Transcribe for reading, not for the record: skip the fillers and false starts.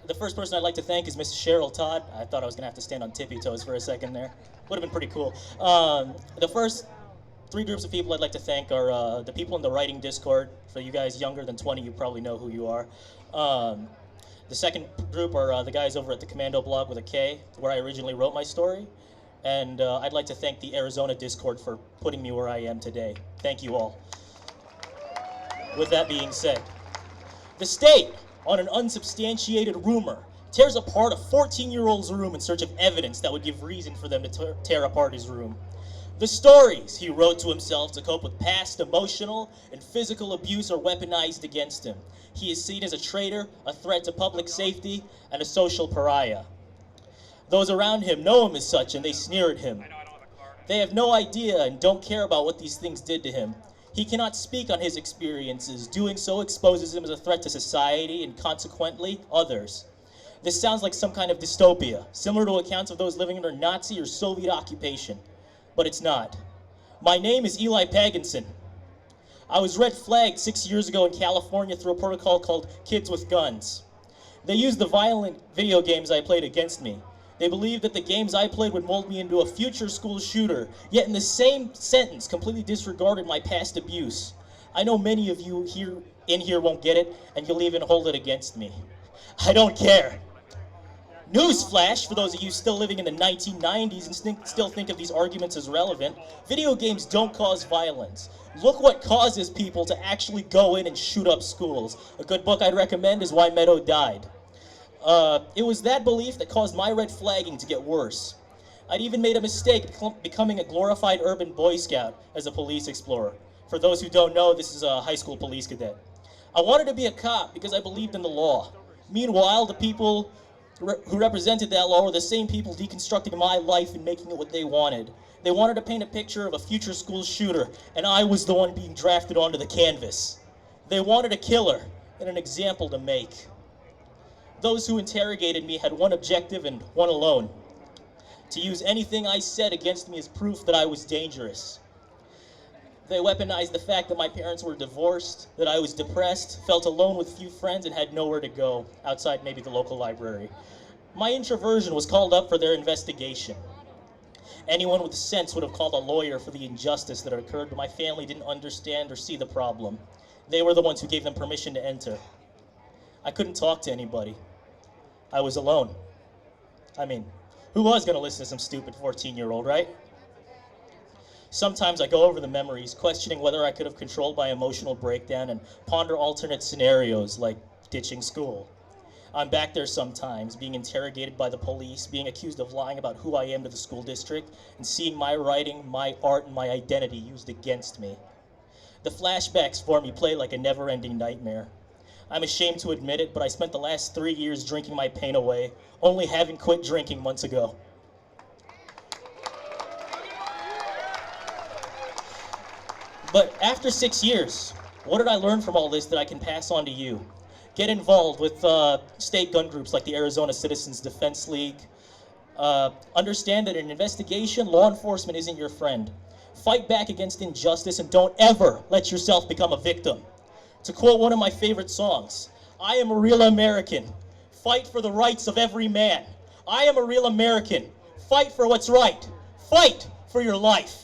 The first person I'd like to thank is Mrs. Cheryl Todd. I thought I was going to have to stand on tippy toes for a second there. Would have been pretty cool. The first three groups of people I'd like to thank are the people in the writing Discord. For you guys younger than 20, you probably know who you are. The second group are the guys over at the Commando blog with a K, where I originally wrote my story. And I'd like to thank the Arizona Discord for putting me where I am today. Thank you all. With that being said, the state, on an unsubstantiated rumor, tears apart a 14-year-old's room in search of evidence that would give reason for them to tear apart his room. The stories he wrote to himself to cope with past emotional and physical abuse are weaponized against him. He is seen as a traitor, a threat to public safety, and a social pariah. Those around him know him as such, and they sneer at him. They have no idea and don't care about what these things did to him. He cannot speak on his experiences. Doing so exposes him as a threat to society and consequently others. This sounds like some kind of dystopia, similar to accounts of those living under Nazi or Soviet occupation, but it's not. My name is Eli Pagunsan. I was red flagged 6 years ago in California through a protocol called Kids with Guns. They used the violent video games I played against me. They believed that the games I played would mold me into a future school shooter, yet in the same sentence completely disregarded my past abuse. I know many of you here won't get it, and you'll even hold it against me. I don't care. Newsflash, for those of you still living in the 1990s and still think of these arguments as relevant, video games don't cause violence. Look what causes people to actually go in and shoot up schools. A good book I'd recommend is Why Meadow Died. It was that belief that caused my red flagging to get worse. I'd even made a mistake becoming a glorified urban Boy Scout as a police explorer. For those who don't know, this is a high school police cadet. I wanted to be a cop because I believed in the law. Meanwhile, the people who represented that law were the same people deconstructing my life and making it what they wanted. They wanted to paint a picture of a future school shooter, and I was the one being drafted onto the canvas. They wanted a killer and an example to make. Those who interrogated me had one objective and one alone: to use anything I said against me as proof that I was dangerous. They weaponized the fact that my parents were divorced, that I was depressed, felt alone with few friends, and had nowhere to go, outside maybe the local library. My introversion was called up for their investigation. Anyone with sense would have called a lawyer for the injustice that had occurred, but my family didn't understand or see the problem. They were the ones who gave them permission to enter. I couldn't talk to anybody. I was alone. I mean, who was going to listen to some stupid 14-year-old, right? Sometimes I go over the memories, questioning whether I could have controlled my emotional breakdown and ponder alternate scenarios like ditching school. I'm back there sometimes, being interrogated by the police, being accused of lying about who I am to the school district, and seeing my writing, my art, and my identity used against me. The flashbacks for me play like a never-ending nightmare. I'm ashamed to admit it, but I spent the last 3 years drinking my pain away, only having quit drinking months ago. But after 6 years, what did I learn from all this that I can pass on to you? Get involved with state gun groups like the Arizona Citizens Defense League. Understand that in an investigation, law enforcement isn't your friend. Fight back against injustice and don't ever let yourself become a victim. To quote one of my favorite songs, I am a real American. Fight for the rights of every man. I am a real American. Fight for what's right. Fight for your life.